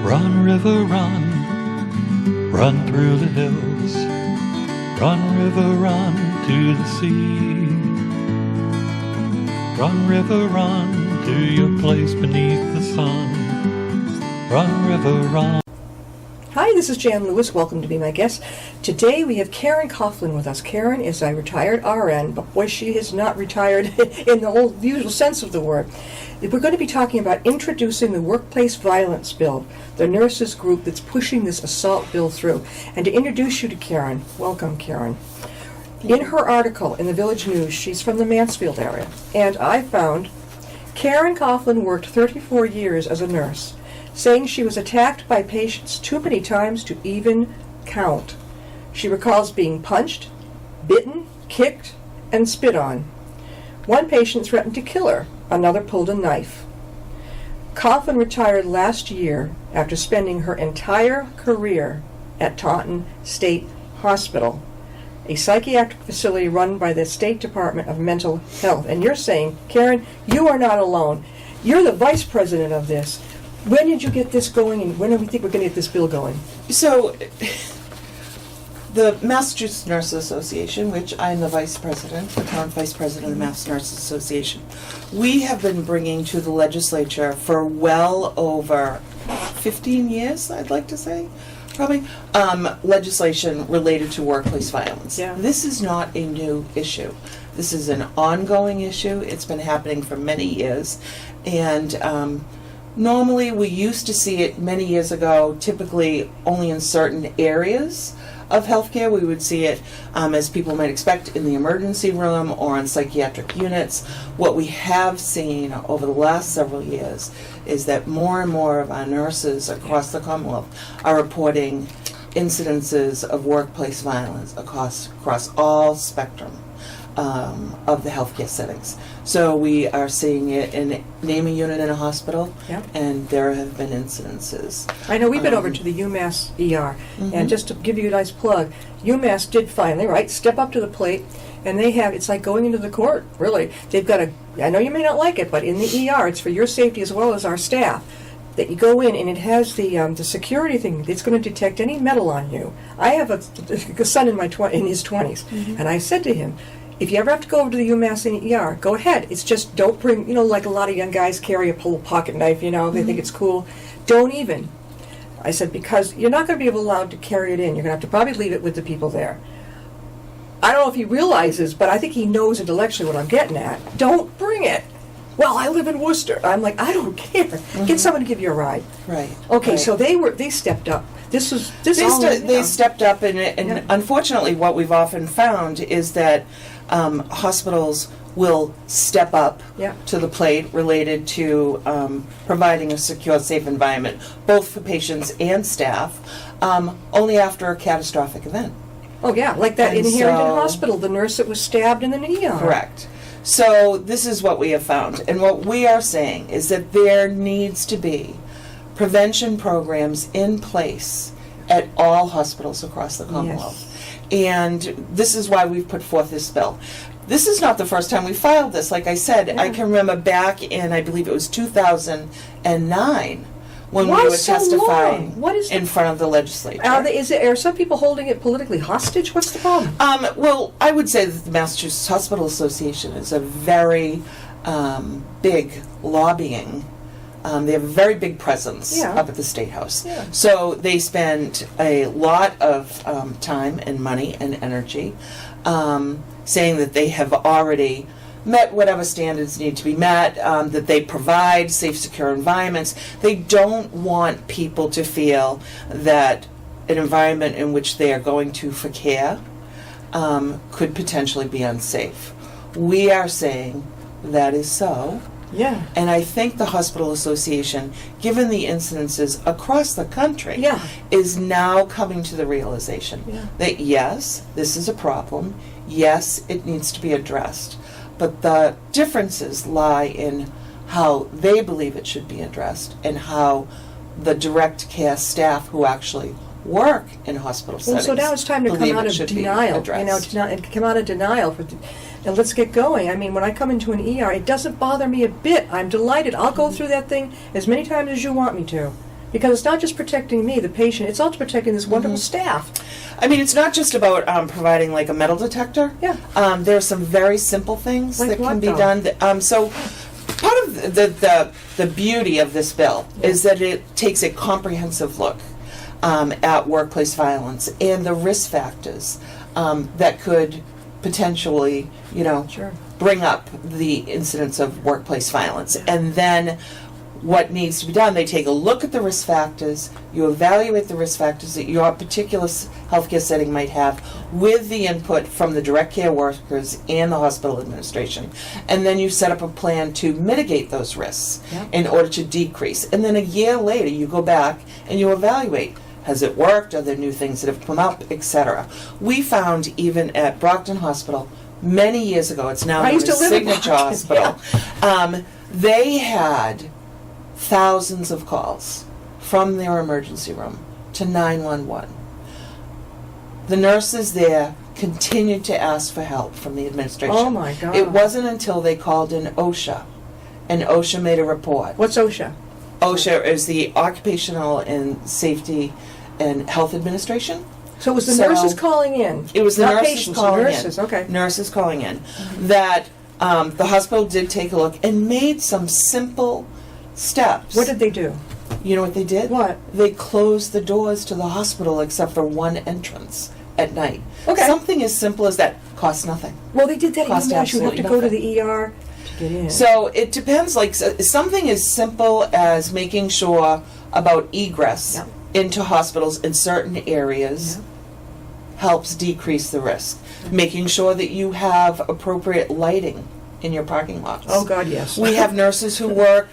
Run, river, run, run through the hills. Run, river, run to the sea. Run, river, run to your place beneath the sun. Run, river, run. Hi, this is Jan Lewis. Welcome to be my guest. Today we have Karen Coughlin with us. Karen is a retired RN, but boy, she is not retired in the whole usual sense of the word. We're going to be talking about introducing the workplace violence bill, the nurses group that's pushing this assault bill through. And to introduce you to Karen, welcome Karen. In her article in the Village News, she's from the Mansfield area, and I found Karen Coughlin worked 34 years as a nurse, saying she was attacked by patients too many times to even count. She recalls being punched, bitten, kicked, and spit on. One patient threatened to kill her. Another pulled a knife. Coughlin retired last year after spending her entire career at Taunton State Hospital, a psychiatric facility run by the State Department of Mental Health. And you're saying, Karen, you are not alone. You're the vice president of this. When did you get this going, and when do we think we're going to get this bill going? So, the Massachusetts Nurses Association, which I'm the vice president, the current vice president of the Mass Nurses Association, we have been bringing to the legislature for well over 15 years, I'd like to say, probably, legislation related to workplace violence. Yeah. This is not a new issue. This is an ongoing issue. It's been happening for many years, and normally we used to see it many years ago, typically only in certain areas of healthcare. We would see it, as people might expect, in the emergency room or on psychiatric units. What we have seen over the last several years is that more and more of our nurses across the Commonwealth are reporting incidences of workplace violence across all spectrum of the healthcare settings. So we are seeing it in name a unit in a hospital, and there have been incidences. I know we've been over to the UMass ER, and just to give you a nice plug, UMass did finally, step up to the plate, and they have, it's like going into the court, really. They've got I know you may not like it, but in the ER, it's for your safety as well as our staff, that you go in and it has the security thing. It's going to detect any metal on you. I have a son in his 20s, and I said to him, if you ever have to go over to the UMass in the ER, go ahead. It's just don't bring, like a lot of young guys carry a little pocket knife, they think it's cool. Don't even. I said, because you're not going to be allowed to carry it in. You're going to have to probably leave it with the people there. I don't know if he realizes, but I think he knows intellectually what I'm getting at. Don't bring it. Well, I live in Worcester. I'm like, I don't care. Get someone to give you a ride. Right. Okay, right. so they stepped up. They stepped up, and unfortunately, what we've often found is that hospitals will step up to the plate related to providing a secure, safe environment, both for patients and staff, only after a catastrophic event. Oh yeah, like that in Harrington Hospital, the nurse that was stabbed in the ER. Correct. So this is what we have found, and what we are saying is that there needs to be prevention programs in place at all hospitals across the Commonwealth. And this is why we've put forth this bill. This is not the first time we filed this. Like I said, I can remember back in, I believe it was 2009, when we were testifying in front of the legislature. Are some people holding it politically hostage? What's the problem? Well, I would say that the Massachusetts Hospital Association is a very big lobbying. They have a very big presence up at the State House. Yeah. So they spend a lot of time and money and energy saying that they have already met whatever standards need to be met, that they provide safe, secure environments. They don't want people to feel that an environment in which they are going to for care could potentially be unsafe. We are saying that is so. Yeah. And I think the Hospital Association, given the incidences across the country, is now coming to the realization that yes, this is a problem. Yes, it needs to be addressed. But the differences lie in how they believe it should be addressed and how the direct care staff who actually work in hospital settings. So now it's time to come out of denial. Come out of denial and let's get going. I mean, when I come into an ER, it doesn't bother me a bit. I'm delighted. I'll go through that thing as many times as you want me to. Because it's not just protecting me, the patient, it's also protecting this wonderful staff. I mean, it's not just about providing like a metal detector. Yeah. There are some very simple things Like that what, can be though? done. So part of the beauty of this bill is that it takes a comprehensive look at workplace violence and the risk factors that could potentially, Sure. bring up the incidence of workplace violence. And then what needs to be done, they take a look at the risk factors, you evaluate the risk factors that your particular healthcare setting might have with the input from the direct care workers and the hospital administration. And then you set up a plan to mitigate those risks in order to decrease. And then a year later, you go back and you evaluate. Has it worked? Are there new things that have come up, etc.? We found even at Brockton Hospital many years ago, it's now I known used to as live in Signature Brockton, Hospital, they had thousands of calls from their emergency room to 911. The nurses there continued to ask for help from the administration. Oh my God. It wasn't until they called in OSHA, and OSHA made a report. What's OSHA? OSHA is the Occupational and Safety and Health Administration. So it was the So- nurses calling in? It was the Not nurses patients, calling nurses, in. okay. Nurses calling in. That the hospital did take a look and made some simple steps. What did they do? You know what they did? What? They closed the doors to the hospital except for one entrance at night. Okay. Something as simple as that costs nothing. Well, they did that Cost even though you have to absolutely go to nothing. the ER to get in. So it depends, like something as simple as making sure about egress into hospitals in certain areas helps decrease the risk. Making sure that you have appropriate lighting in your parking lots. Oh, God, yes. We have nurses who work,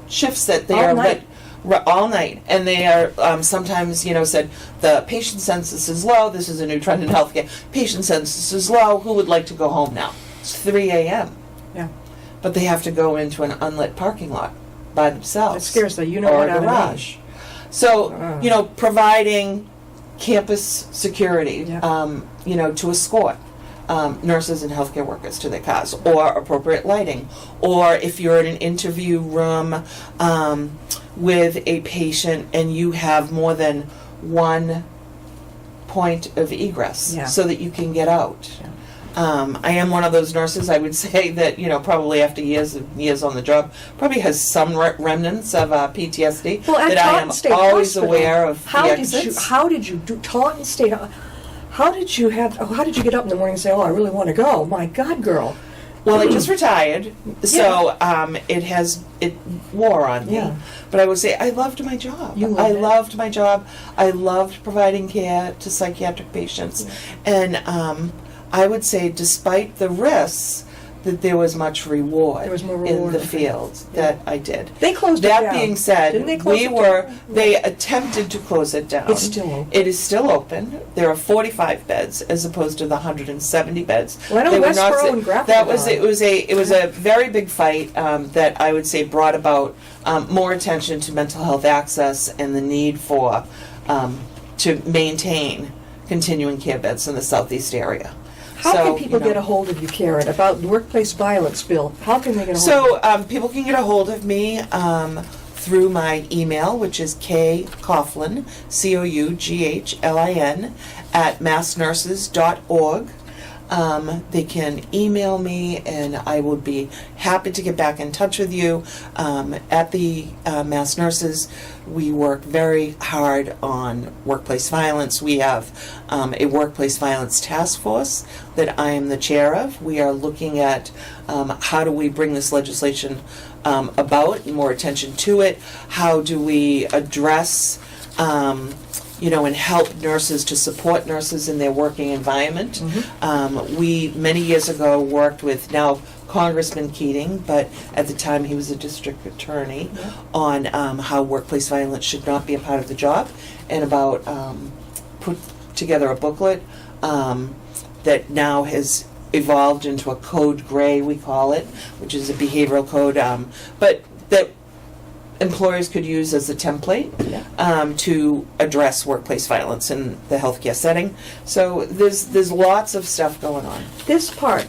shifts that they All are night. all night, and they are sometimes, said the patient census is low. This is a new trend in healthcare. Patient census is low. Who would like to go home now? It's 3 a.m. Yeah. But they have to go into an unlit parking lot by themselves. That scares the or you-know-what a out of me. garage. So, providing campus security, to escort nurses and healthcare workers to their cars, or appropriate lighting, or if you're in an interview room with a patient and you have more than one point of egress so that you can get out. I am one of those nurses, I would say, that, probably after years and years on the job, probably has some remnants of PTSD. Well, at that I am Taunton State always Hospital, aware of the how exits. did you do Taunton State? How did you get up in the morning and say, "Oh, I really want to go"? My God, girl. Well, I just retired, so it wore on me. Yeah. But I would say I loved my job. You loved I it. loved my job. I loved providing care to psychiatric patients, and I would say, despite the risks, that there was much reward, There was more in reward, the okay. field that I did. They closed it That down. being said, Didn't they close it down? they attempted to close it down. It's still open. It is still open. There are 45 beds as opposed to the 170 beds. Well, I know They were not Westboro sa- and Grafton That was are. it was a very big fight that I would say brought about more attention to mental health access and the need for to maintain continuing care beds in the southeast area. How So, can people get a hold of you, Karen, about the workplace violence bill? How can they get a hold of you? So people can get a hold of me through my email, which is Coughlin, Coughlin, at massnurses.org. They can email me, and I would be happy to get back in touch with you. At the Mass Nurses, we work very hard on workplace violence. We have a workplace violence task force that I am the chair of. We are looking at how do we bring this legislation about, and more attention to it. How do we address and help nurses to support nurses in their working environment. We, many years ago, worked with now Congressman Keating, but at the time he was a district attorney, on how workplace violence should not be a part of the job, and about put together a booklet that now has evolved into a code gray, we call it, which is a behavioral code, but that employers could use as a template to address workplace violence in the healthcare setting. So there's lots of stuff going on. This part,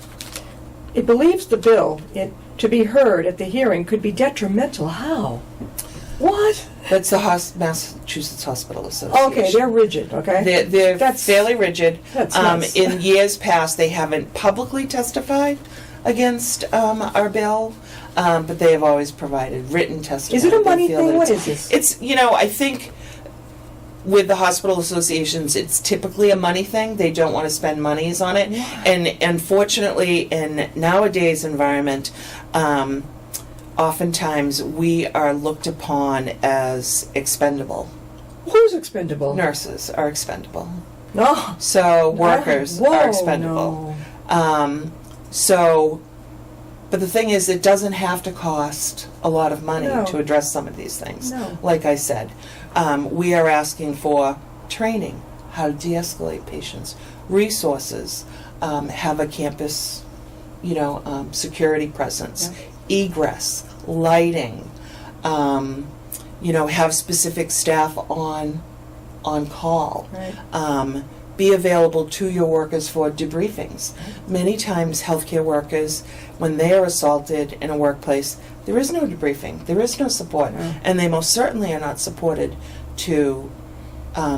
it believes the bill to be heard at the hearing could be detrimental. How? What? That's the Massachusetts Hospital Association. Okay, they're rigid, okay? They're That's- fairly rigid. That's nice. In years past, they haven't publicly testified against our bill, but they have always provided written testimony. Is it a They money feel thing? that What it's- is this? It's, I think with the hospital associations, it's typically a money thing. They don't want to spend monies on it. Yeah. And unfortunately, in nowadays environment, oftentimes we are looked upon as expendable. Who's expendable? Nurses are expendable. No. So workers Whoa, are expendable. But the thing is, it doesn't have to cost a lot of money No. to address some of these things. No. Like I said, we are asking for training, how to de-escalate patients, resources, have a campus, security presence, egress, lighting, have specific staff on call. Right. Be available to your workers for debriefings. Many times healthcare workers, when they are assaulted in a workplace, there is no debriefing, there is no support, and they most certainly are not supported to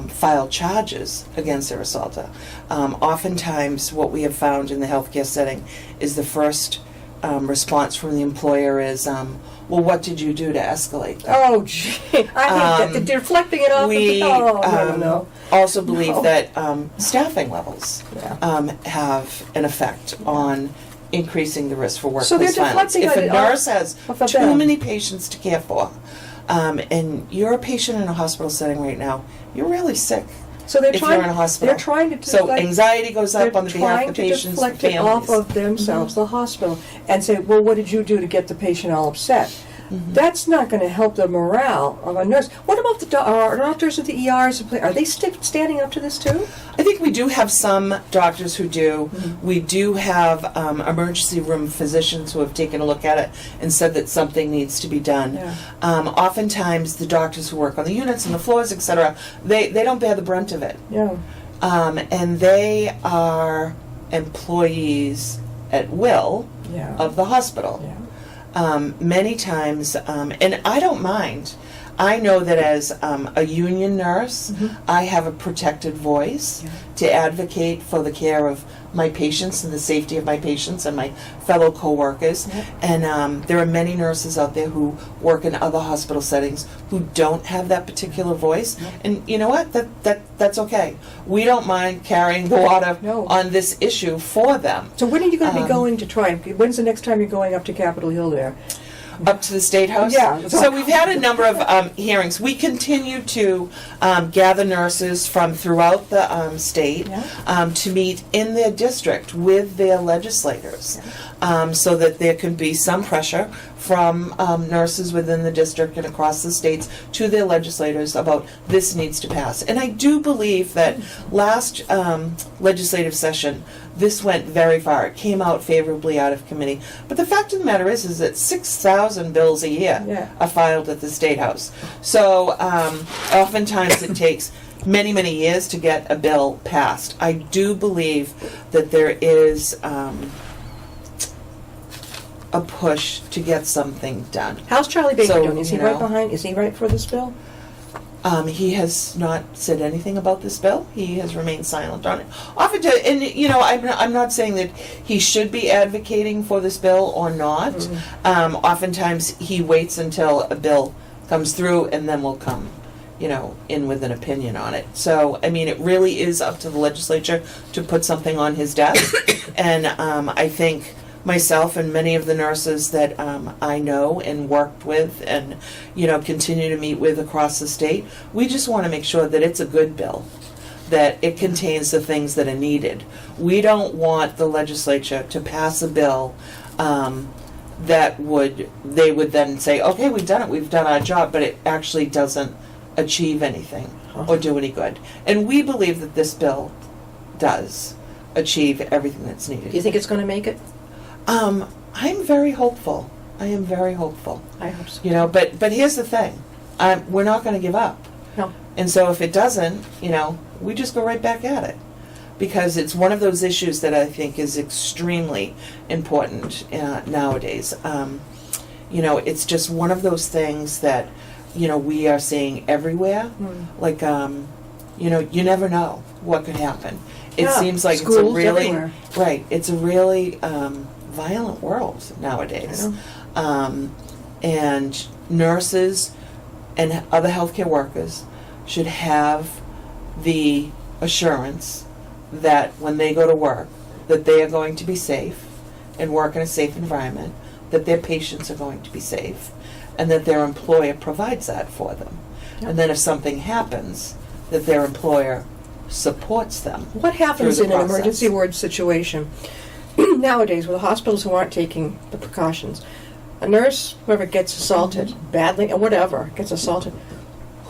file charges against their assaulter. Oftentimes what we have found in the healthcare setting is the first response from the employer is, well, what did you do to escalate that? Oh, gee. I hate that. They're deflecting it off We no. also believe No. that staffing levels Yeah. have an effect on increasing the risk for So they're workplace violence. deflecting If a it nurse has off of too them. many patients to care for, and you're a patient in a hospital setting right now, you're really sick. So they're if trying. you're in a hospital. They're trying to So deflect. anxiety goes up on the behalf of the They're patients trying and to deflect it families. off of themselves, the hospital, and say, well, what did you do to get the patient all upset? That's not going to help the morale of a nurse. What about the doctors at the ERs? Are they standing up to this too? I think we do have some doctors who do. We do have emergency room physicians who have taken a look at it and said that something needs to be done. Yeah. Oftentimes, the doctors who work on the units and the floors, etc., they don't bear the brunt of it. Yeah. And they are employees at will Yeah. of the hospital. Yeah. Many times, and I don't mind. I know that as a union nurse, I have a protected voice to advocate for the care of my patients and the safety of my patients and my fellow coworkers. And there are many nurses out there who work in other hospital settings who don't have that particular voice. And you know what? That's okay. We don't mind carrying the water No. on this issue for them. So when are you going to be going to try? When's the next time you're going up to Capitol Hill there? Up to the State House? Yeah. So we've had a number of hearings. We continue to gather nurses from throughout the state to meet in their district with their legislators so that there can be some pressure from nurses within the district and across the states to their legislators about this needs to pass. And I do believe that last legislative session, this went very far. It came out favorably out of committee. But the fact of the matter is that 6,000 bills a year are filed at the State House. So oftentimes it takes many, many years to get a bill passed. I do believe that there is a push to get something done. How's Charlie Baker So, doing? Is he you right know. behind? Is he right for this bill? He has not said anything about this bill. He has remained silent on it. Often, I'm not saying that he should be advocating for this bill or not. Oftentimes, he waits until a bill comes through and then will come, in with an opinion on it. So, it really is up to the legislature to put something on his desk. And I think myself and many of the nurses that I know and worked with and continue to meet with across the state, we just want to make sure that it's a good bill, that it contains the things that are needed. We don't want the legislature to pass a bill that they would then say, okay, we've done our job, but it actually doesn't achieve anything or do any good. And we believe that this bill does achieve everything that's needed. Do you think it's going to make it? I'm very hopeful. I am very hopeful. I hope so. But here's the thing. We're not going to give up. No. And so if it doesn't, we just go right back at it. Because it's one of those issues that I think is extremely important nowadays. It's just one of those things that we are seeing everywhere. Like, you never know what could happen. It Yeah, seems like schools it's a really everywhere. right. It's a really violent world nowadays, and nurses and other healthcare workers should have the assurance that when they go to work, that they are going to be safe and work in a safe environment, that their patients are going to be safe, and that their employer provides that for them. And then if something happens, that their employer supports them. What happens through in the an process. emergency ward situation nowadays with hospitals who aren't taking the precautions? A nurse, whoever gets assaulted badly or whatever, gets assaulted.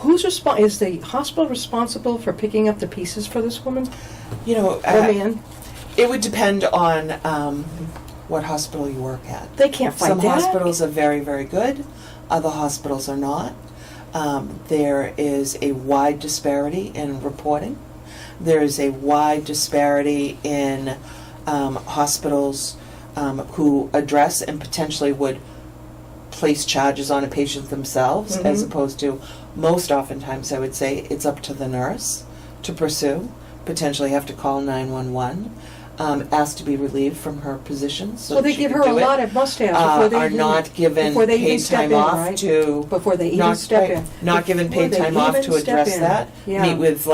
Is the hospital responsible for picking up the pieces for this woman or man? It would depend on what hospital you work at. They can't fight Some that. hospitals are very, very good. Other hospitals are not. There is a wide disparity in reporting. There is a wide disparity in hospitals who address and potentially would place charges on a patient themselves, as opposed to most oftentimes, I would say, it's up to the nurse to pursue, potentially have to call 911, ask to be relieved from her position. So Well, they she give can her a do it. lot of must-haves before they Are even- not given before they even paid step time in, off right? to Before they even not, step in. not given Before paid they time off even to step address in. that. Yeah. Meet with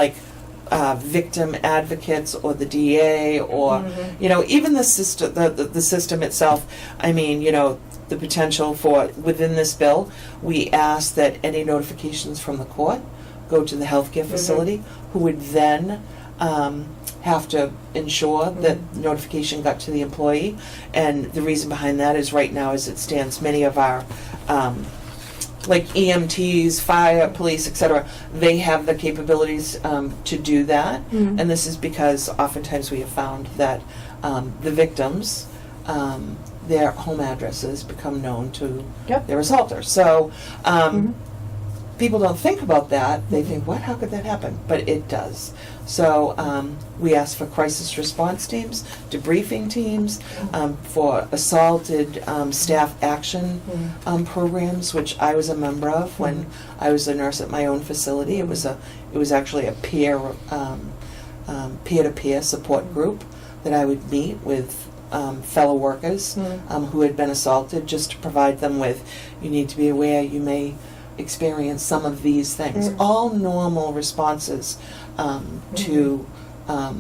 victim advocates or the DA or even the system the system itself. I mean, the potential for within this bill, we ask that any notifications from the court go to the healthcare facility, who would then have to ensure that notification got to the employee. And the reason behind that is right now, as it stands, many of our like EMTs, fire, police, etc., they have the capabilities to do that. And this is because oftentimes we have found that the victims, their home addresses become known to their assaulter. So people don't think about that. They think, what? How could that happen? But it does. So we ask for crisis response teams, debriefing teams, for assaulted staff action programs, which I was a member of when I was a nurse at my own facility. It was actually a peer-to-peer support group that I would meet with fellow workers who had been assaulted, just to provide them with, you need to be aware you may experience some of these things. All normal responses to a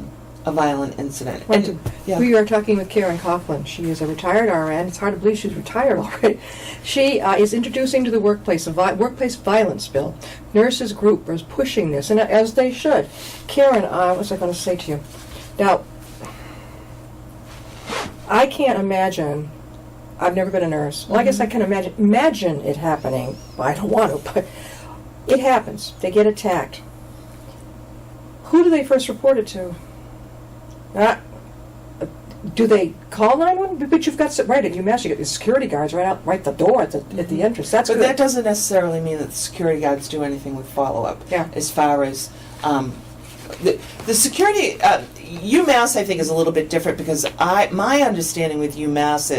violent incident. We are talking with Karen Coughlin. She is a retired RN. It's hard to believe she's retired already. She is introducing to the workplace a workplace violence bill. Nurses group is pushing this, and as they should. Karen, what was I going to say to you? Now, I can't imagine. I've never been a nurse. Well, I guess I can imagine it happening. Well, I don't want to, but it happens. They get attacked. Who do they first report it to? Do they call 911? But you've got right at UMass. You get the security guards right the door at the entrance. That's but good. that doesn't necessarily mean that the security guards do anything with follow-up. Yeah. As far as the security, UMass I think is a little bit different, because my understanding with UMass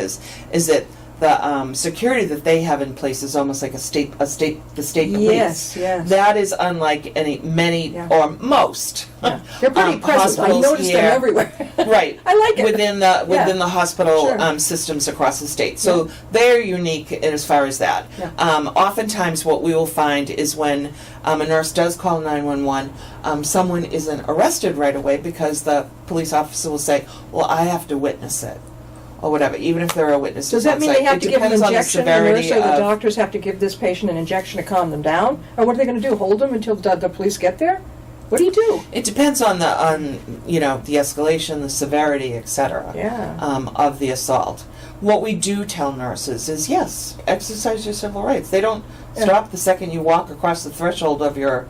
is that the security that they have in place is almost like the state police. Yes. That is unlike many or most. Yeah. They're pretty present. I hospitals noticed them here. everywhere. Right. I like it. Within the hospital Sure. systems across the state. So they're unique as far as that. Yeah. Oftentimes what we will find is when a nurse does call 911, someone isn't arrested right away because the police officer will say, well, I have to witness it, or whatever, even if there are witnesses Does that on mean site. they have It to give an depends on the injection? The severity nurse or the of- doctors have to give this patient an injection to calm them down? Or what are they going to do? Hold them until the police get there? What do you do? It depends on the escalation, the severity, etc. Of the assault. What we do tell nurses is, yes, exercise your civil rights. They don't stop the second you walk across the threshold of your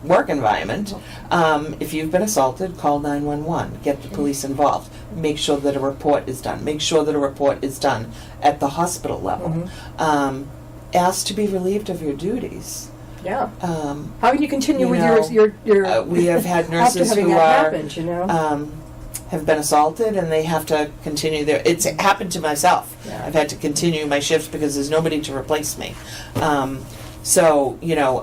work environment. If you've been assaulted, call 911. Get the police involved. Make sure that a report is done. Make sure that a report is done at the hospital level. Ask to be relieved of your duties. Yeah. How can you continue with your we have had after nurses having who that are happened, have been assaulted, and they have to continue their. It's happened to myself. Yeah. I've had to continue my shifts because there's nobody to replace me. So,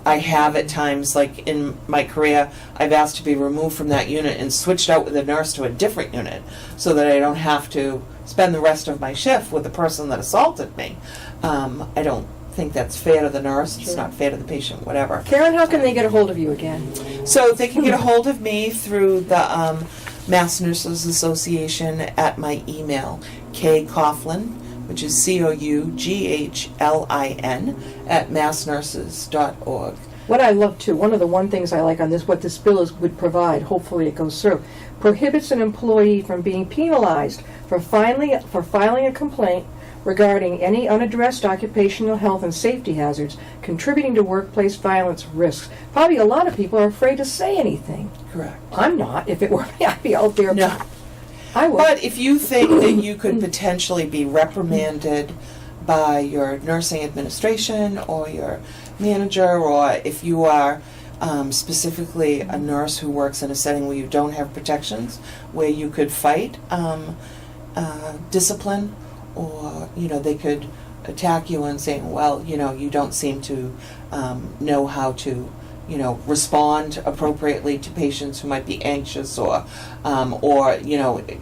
I have at times, like in my career, I've asked to be removed from that unit and switched out with a nurse to a different unit so that I don't have to spend the rest of my shift with the person that assaulted me. I don't think that's fair to the nurse. It's not fair to the patient, whatever. Karen, how can they get a hold of you again? So they can get a hold of me through the Mass Nurses Association at my email, Coughlin, which is COUGHLIN at massnurses.org. What I love too, one things I like on this, what this bill would provide, hopefully it goes through, prohibits an employee from being penalized for filing a complaint regarding any unaddressed occupational health and safety hazards contributing to workplace violence risks. Probably a lot of people are afraid to say anything. Correct. I'm not. If it were me, I'd be out there. No. I would. But if you think that you could potentially be reprimanded by your nursing administration or your manager, or if you are specifically a nurse who works in a setting where you don't have protections, where you could fight discipline, or they could attack you and saying, well, you don't seem to know how to respond appropriately to patients who might be anxious, or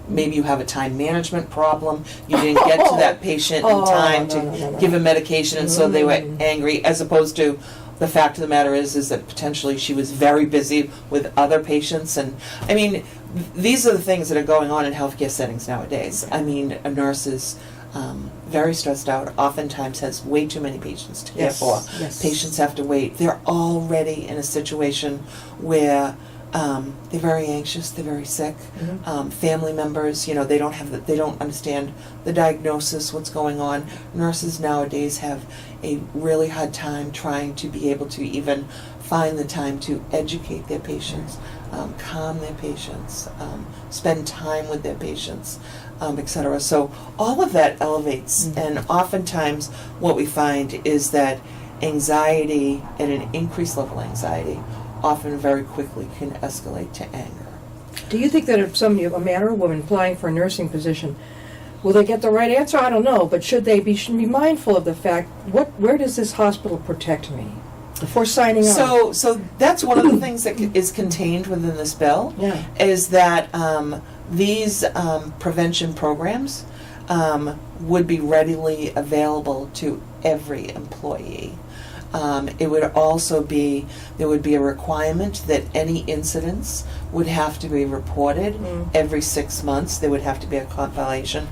maybe you have a time management problem. You didn't get to that patient in time to give a medication, and so they were angry, as opposed to the fact of the matter is that potentially she was very busy with other patients. And I mean, these are the things that are going on in healthcare settings nowadays. I mean, a nurse is very stressed out, oftentimes has way too many patients to care for. Yes. Patients have to wait. They're already in a situation where they're very anxious, they're very sick. Family members, they don't understand the diagnosis, what's going on. Nurses nowadays have a really hard time trying to be able to even find the time to educate their patients, calm their patients, spend time with their patients, etc. So all of that elevates, and oftentimes what we find is that anxiety and an increased level of anxiety often very quickly can escalate to anger. Do you think that if a man or a woman applying for a nursing position, will they get the right answer? I don't know, but should be mindful of the fact, where does this hospital protect me before signing on? So that's one of the things that is contained within this bill, is that these prevention programs would be readily available to every employee. It would also be, there would be a requirement that any incidents would have to be reported every 6 months. There would have to be a compilation.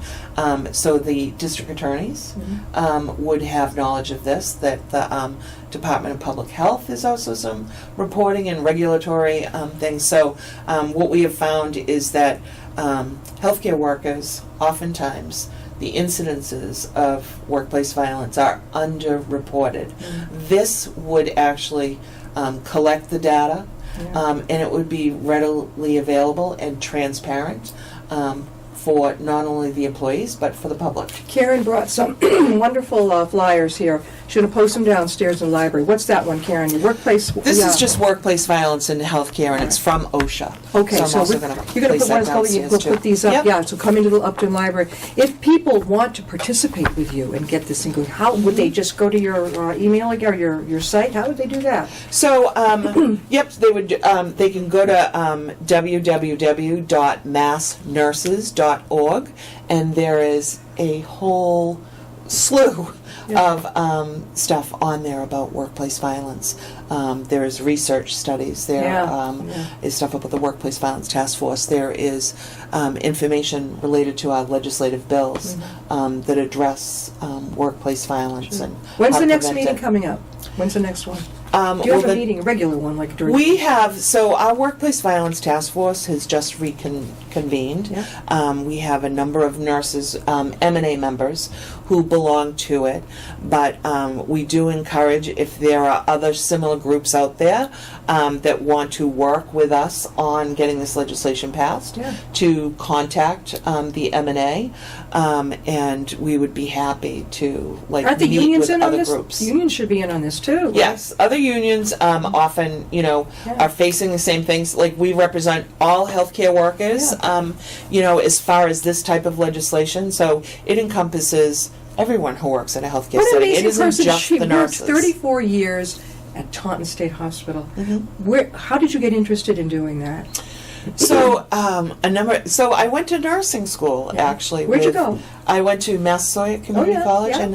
So the district attorneys would have knowledge of this, that the Department of Public Health is also some reporting and regulatory things. So what we have found is that healthcare workers, oftentimes, the incidences of workplace violence are underreported. This would actually collect the data, and it would be readily available and transparent for not only the employees but for the public. Karen brought some wonderful flyers here. Should have posted them downstairs in the library. What's that one, Karen? Your workplace? This is just workplace violence in healthcare, and it's from OSHA. Okay, so you're going to put one color. We'll put these up. Yep. Yeah, so come into the Upton Library. If people want to participate with you and get this thing going, how would they just go to your email or your site? How would they do that? So, yep, they would. They can go to www.massnurses.org, and there is a whole slew of stuff on there about workplace violence. There's research studies. There is stuff about the Workplace Violence Task Force. There is information related to our legislative bills that address workplace violence. And when's the next meeting coming up? When's the next one? Do you have a meeting, a regular one, like during? We have. So our Workplace Violence Task Force has just reconvened. We have a number of nurses, M&A members, who belong to it. But we do encourage, if there are other similar groups out there that want to work with us on getting this legislation passed, to contact the M&A, and we would be happy to Aren't the meet unions with in on other this? groups. Unions should be in on this too. Right? Yes, other unions often, are facing the same things. Like, we represent all healthcare workers, as far as this type of legislation. So it encompasses everyone who works in a healthcare What an setting. It amazing isn't person. just She the worked nurses. 34 years at Taunton State Hospital. Mhm. How did you get interested in doing that? So So I went to nursing school Yeah. actually. Where'd you go? I went to Massasoit Community yeah, College, yeah.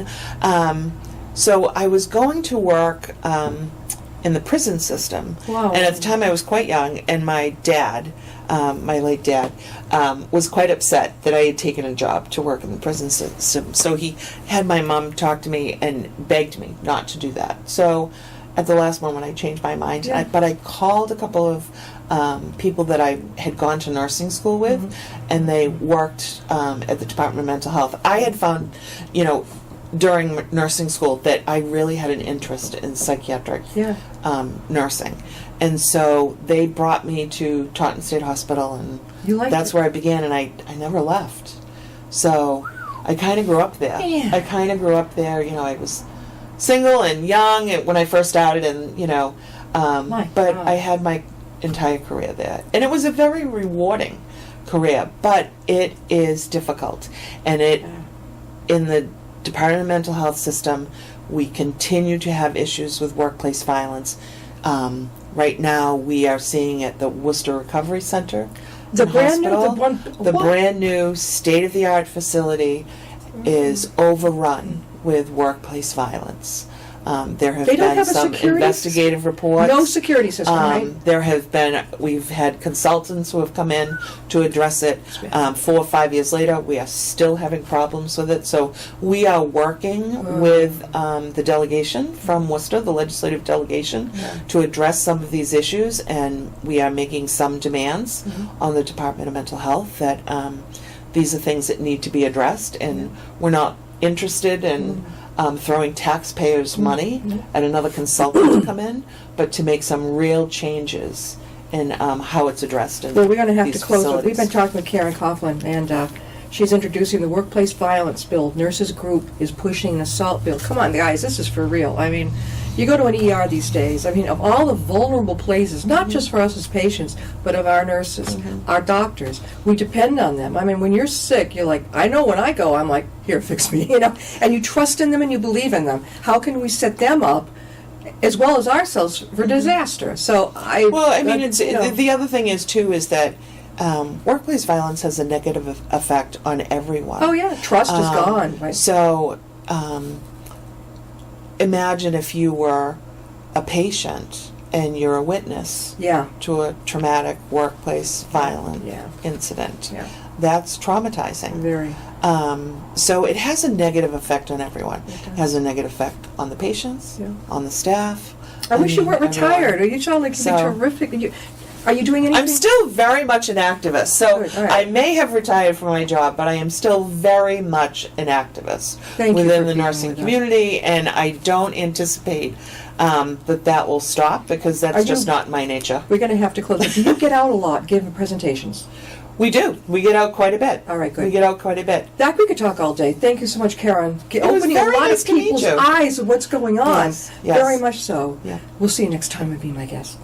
and so I was going to work in the prison system. Wow. And at the time I was quite young, and my dad, my late dad, was quite upset that I had taken a job to work in the prison system. So he had my mom talk to me and begged me not to do that. So at the last moment I changed my mind. Yeah. But I called a couple of people that I had gone to nursing school with, and they worked at the Department of Mental Health. I had found, during nursing school that I really had an interest in psychiatric Yeah. nursing. And so they brought me to Taunton State Hospital, and You liked that's it? where I began, and I never left. So I kind of grew up there. Yeah. I kind of grew up there. I was single and young when I first started, and, My but God. I had my entire career there. And it was a very rewarding career, but it is difficult. And in the Department of Mental Health system, we continue to have issues with workplace violence. Right now, we are seeing at the Worcester Recovery Center, The brand new, hospital, the one, the what? brand new state-of-the-art facility is overrun with workplace violence. There have They don't been have a some security investigative reports. No security system, right? There have been, we've had consultants who have come in to address it. 4 or 5 years later, we are still having problems with it. So we are working with the delegation from Worcester, the legislative delegation, to address some of these issues, and we are making some demands on the Department of Mental Health that these are things that need to be addressed, and we're not interested in throwing taxpayers' money at another consultant to come in, but to make some real changes in how it's addressed in Well, we're going to have these to close it. facilities. We've been talking with Karen Coughlin, and she's introducing the workplace violence bill. Nurses Group is pushing an assault bill. Come on, guys, this is for real. I mean, you go to an ER these days, of all the vulnerable places, not just for us as patients, but of our nurses, our doctors, we depend on them. When you're sick, you're like, I know when I go, I'm like, here, fix me, and you trust in them and you believe in them. How can we set them up, as well as ourselves, for disaster? So the other thing is, too, is that workplace violence has a negative effect on everyone. Oh, yeah, trust is gone. Right? So, imagine if you were a patient and you're a witness Yeah. to a traumatic workplace violent incident. Yeah. That's traumatizing. Very. So it has a negative effect on everyone. It does. It has a negative effect on the patients, on the staff. I wish you weren't everyone. retired. Or you sound like you'd be So- terrific. Are you doing anything? I'm still very much an activist. So Good, all right. I may have retired from my job, but I am still very much an activist Thank you within for the being nursing with us. community, and I don't anticipate that will stop, because that's Are you- just not my nature. We're going to have to close it. Do you get out a lot, giving presentations? We do. We get out quite a bit. All right, good. We get out quite a bit. That we could talk all day. Thank you so much, Karen. was Opening a very lot nice of to meet people's you. eyes of what's going on. Yes, yes. Very much so. Yeah. We'll see you next time and be my guest.